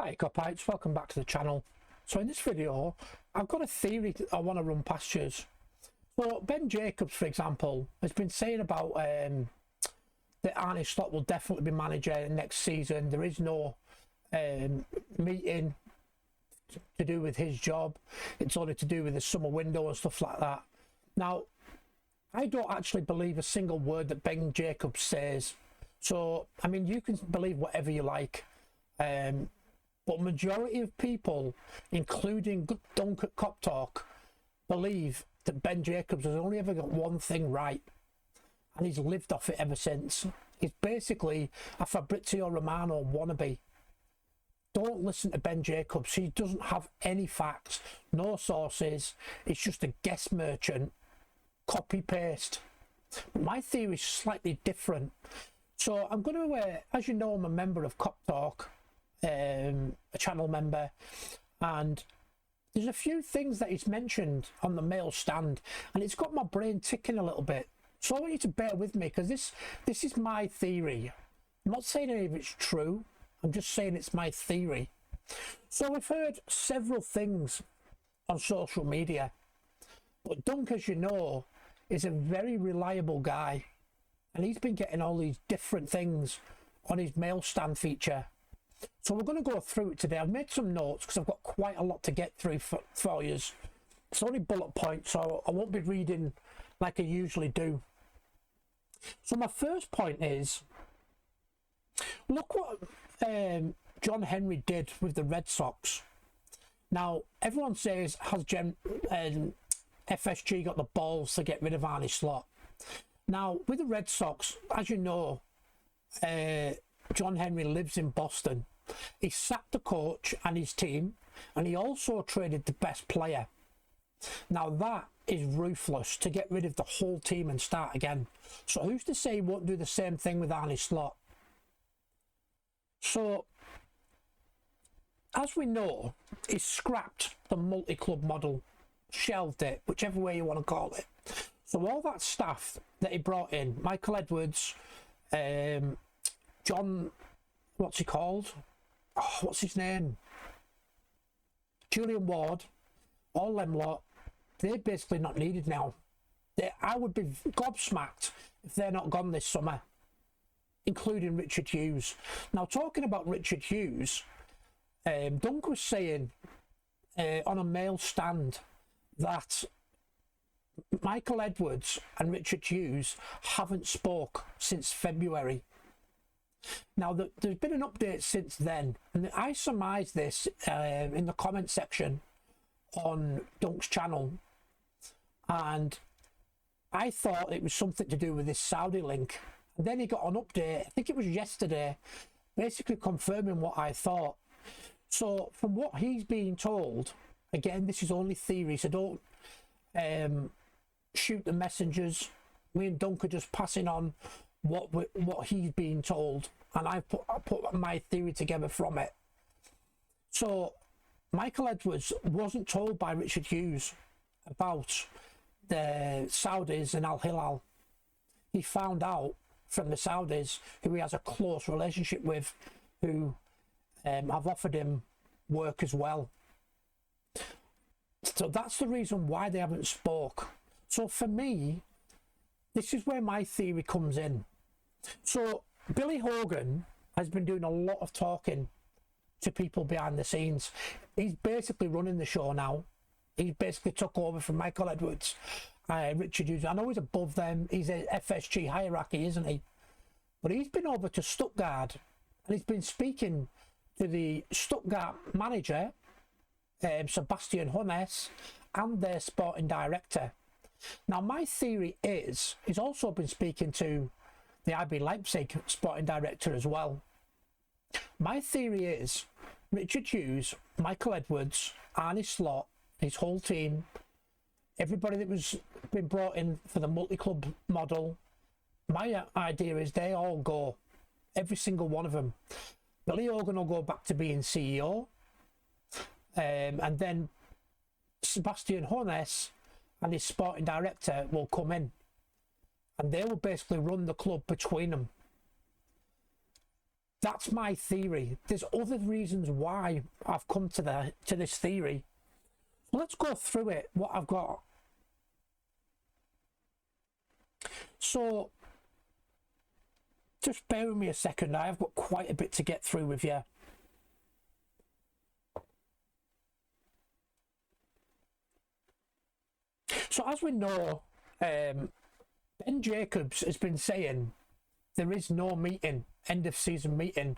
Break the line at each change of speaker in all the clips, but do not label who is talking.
Hi Kopites, welcome back to the channel. So in this video, I've got a theory I want to run past you. So Ben Jacobs, for example, has been saying about that Arne Slot will definitely be manager next season. There is no meeting to do with his job. It's only to do with the summer window and stuff like that. Now, I don't actually believe a single word that Ben Jacobs says. So, I mean, you can believe whatever you like. But majority of people, including Dunk at Cop Talk, believe that Ben Jacobs has only ever got one thing right, and he's lived off it ever since. He's basically a Fabrizio Romano wannabe. Don't listen to Ben Jacobs. He doesn't have any facts, no sources. It's just a guess merchant, copy paste. But my theory is slightly different. So I'm going to, as you know, I'm a member of Cop Talk. A channel member, and there's a few things that he's mentioned on the mail stand, and it's got my brain ticking a little bit. So I want you to bear with me, because this is my theory. I'm not saying any of it's true, I'm just saying it's my theory. So we've heard several things on social media, but Dunk, as you know, is a very reliable guy, and he's been getting all these different things on his mail stand feature. So we're going to go through it today. I've made some notes because I've got quite a lot to get through for you. It's only bullet points, so I won't be reading like I usually do. So my first point is, look what John Henry did with the Red Sox. Now, everyone says, has FSG got the balls to get rid of Arne Slot? Now, with the Red Sox, as you know, John Henry lives in Boston. He sacked the coach and his team, and he also traded the best player. Now that is ruthless, to get rid of the whole team and start again. So who's to say he won't do the same thing with Arne Slot? So, as we know, he scrapped the multi-club model, shelved it, whichever way you want to call it. So all that staff that he brought in, Michael Edwards, John, what's he called? Oh, what's his name? Julian Ward, all them lot, they're basically not needed now. I would be gobsmacked if they're not gone this summer, including Richard Hughes. Now, talking about Richard Hughes, Dunk was saying on a mail stand that Michael Edwards and Richard Hughes haven't spoke since February. Now, there's been an update since then, and I surmised this in the comment section on Dunk's channel, and I thought it was something to do with this Saudi link. And then he got an update, I think it was yesterday, basically confirming what I thought. So from what he's being told, again, this is only theory, so don't shoot the messengers. Me and Dunk are just passing on what he's being told, and I put my theory together from it. So Michael Edwards wasn't told by Richard Hughes about the Saudis and Al Hilal. He found out from the Saudis, who he has a close relationship with, who have offered him work as well. So that's the reason why they haven't spoke. So for me, this is where my theory comes in. So Billy Hogan has been doing a lot of talking to people behind the scenes. He's basically running the show now. He basically took over from Michael Edwards, Richard Hughes. I know he's above them. He's a FSG hierarchy, isn't he? But he's been over to Stuttgart, and he's been speaking to the Stuttgart manager, Sebastian Hoeness, and their sporting director. Now, my theory is he's also been speaking to the RB Leipzig sporting director as well. My theory is Richard Hughes, Michael Edwards, Arne Slot, his whole team, everybody that was been brought in for the multi-club model, my idea is they all go, every single one of them. Billy Hogan will go back to being CEO, and then Sebastian Hoeness and his sporting director will come in, and they will basically run the club between them. That's my theory. There's other reasons why I've come to this theory. Let's go through it, what I've got. So, just bear with me a second. I have got quite a bit to get through with you. So, as we know, Ben Jacobs has been saying there is no meeting, end of season meeting.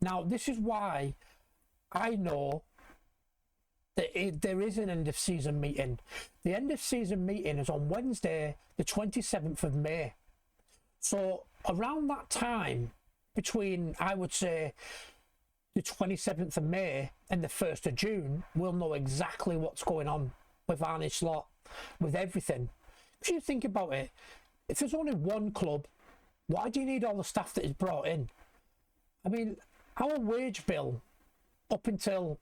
Now, this is why I know that there is an end of season meeting. The end of season meeting is on Wednesday, the 27th of May. So around that time, between, I would say, the 27th of May and the 1st of June, we'll know exactly what's going on with Arne Slot, with everything. If you think about it, if there's only one club, why do you need all the staff that is brought in? I mean, our wage bill up until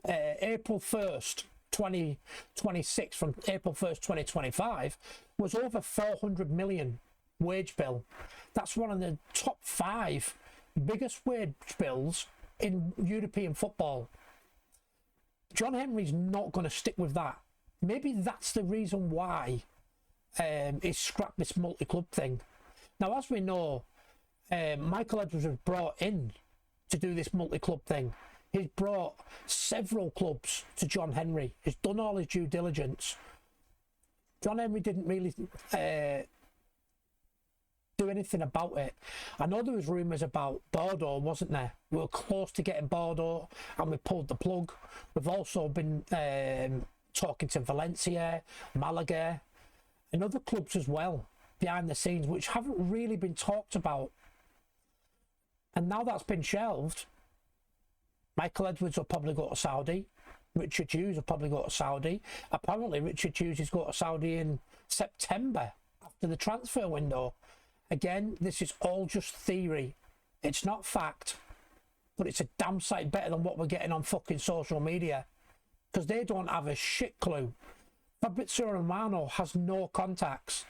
April 1st, 2026, from April 1st, 2025, was over 400 million wage bill. That's one of the top 5 biggest wage bills in European football. John Henry's not going to stick with that. Maybe that's the reason why he's scrapped this multi-club thing. Now, as we know, Michael Edwards was brought in to do this multi-club thing. He's brought several clubs to John Henry. He's done all his due diligence. John Henry didn't really do anything about it. I know there was rumours about Bordeaux, wasn't there? We were close to getting Bordeaux and we pulled the plug. We've also been talking to Valencia, Malaga and other clubs as well behind the scenes, which haven't really been talked about. And now that's been shelved, Michael Edwards will probably go to Saudi. Richard Hughes will probably go to Saudi. Apparently Richard Hughes is going to Saudi in September after the transfer window. Again, this is all just theory. It's not fact, but it's a damn sight better than what we're getting on fucking social media, because they don't have a shit clue. Fabrizio Romano has no contacts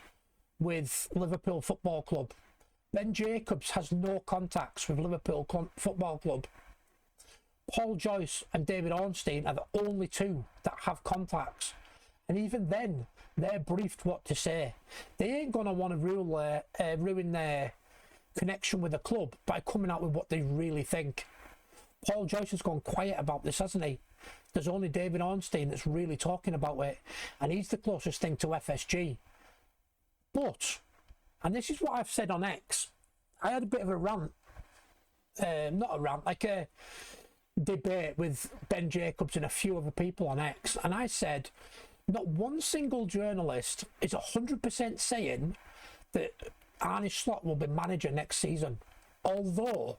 with Liverpool Football Club. Ben Jacobs has no contacts with Liverpool Football Club. Paul Joyce and David Ornstein are the only 2 that have contacts. And even then, they're briefed what to say. They ain't going to want to ruin their connection with the club by coming out with what they really think. Paul Joyce has gone quiet about this, hasn't he? There's only David Ornstein that's really talking about it. And he's the closest thing to FSG. But, and this is what I've said on X, I had a bit of a rant. Not a rant, like a debate with Ben Jacobs and a few other people on X. And I said, not one single journalist is 100% saying that Arne Slot will be manager next season. Although,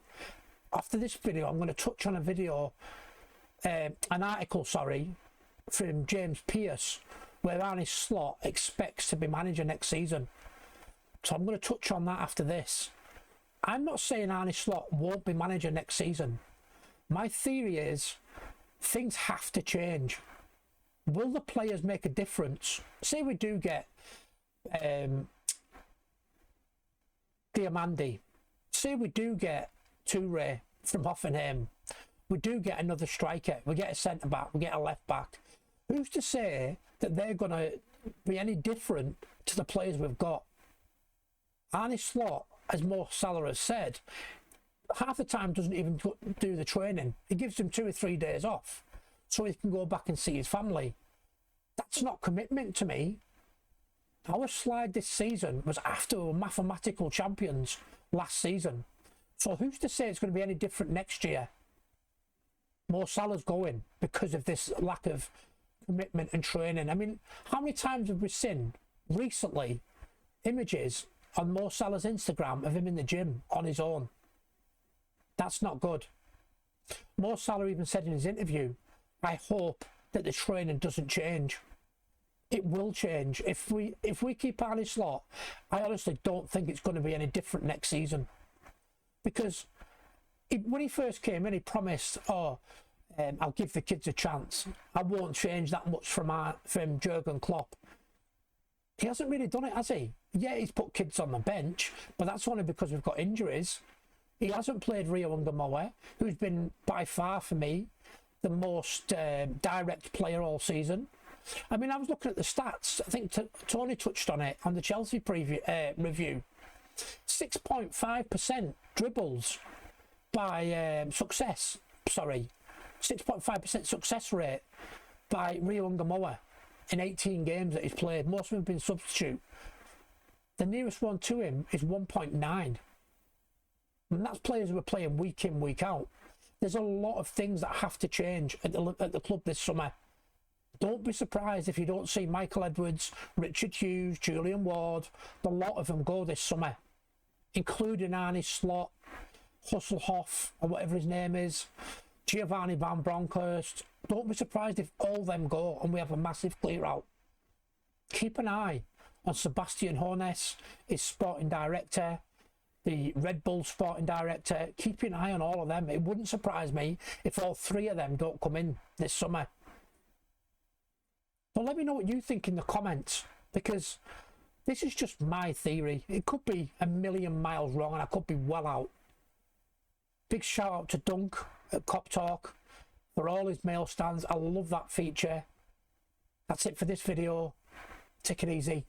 after this video, I'm going to touch on a video, an article, from James Pearce, where Arne Slot expects to be manager next season. So I'm going to touch on that after this. I'm not saying Arne Slot won't be manager next season. My theory is things have to change. Will the players make a difference? Say we do get Diamandi. Say we do get Toure from Hoffenheim. We do get another striker. We get a centre back. We get a left back. Who's to say that they're going to be any different to the players we've got? Arne Slot, as Mo Salah has said, half the time doesn't even do the training. He gives them 2 or 3 days off so he can go back and see his family. That's not commitment to me. Our slide this season was after we were mathematical champions last season. So who's to say it's going to be any different next year? Mo Salah's going because of this lack of commitment and training. I mean, how many times have we seen recently images on Mo Salah's Instagram of him in the gym on his own? That's not good. Mo Salah even said in his interview, I hope that the training doesn't change. It will change. If we keep Arne Slot, I honestly don't think it's going to be any different next season. Because when he first came in, he promised, I'll give the kids a chance. I won't change that much from Jurgen Klopp. He hasn't really done it, has he? Yeah, he's put kids on the bench, but that's only because we've got injuries. He hasn't played Rio Ungamoa, who's been by far for me the most direct player all season. I mean, I was looking at the stats. I think Tony touched on it on the Chelsea review. 6.5% dribbles by success. Sorry, 6.5% success rate by Rio Ungamoa in 18 games that he's played. Most of them have been substitute. The nearest one to him is 1.9. And that's players who are playing week in, week out. There's a lot of things that have to change at the club this summer. Don't be surprised if you don't see Michael Edwards, Richard Hughes, Julian Ward, the lot of them go this summer, including Arne Slot, Hasselhoff, or whatever his name is, Giovanni Van Bronckhorst. Don't be surprised if all them go and we have a massive clear out. Keep an eye on Sebastian Hoeness, his sporting director, the Red Bull sporting director. Keep an eye on all of them. It wouldn't surprise me if all three of them don't come in this summer. So let me know what you think in the comments, because this is just my theory. It could be a million miles wrong and I could be well out. Big shout out to Dunk at Cop Talk for all his mail stands. I love that feature. That's it for this video. Take it easy.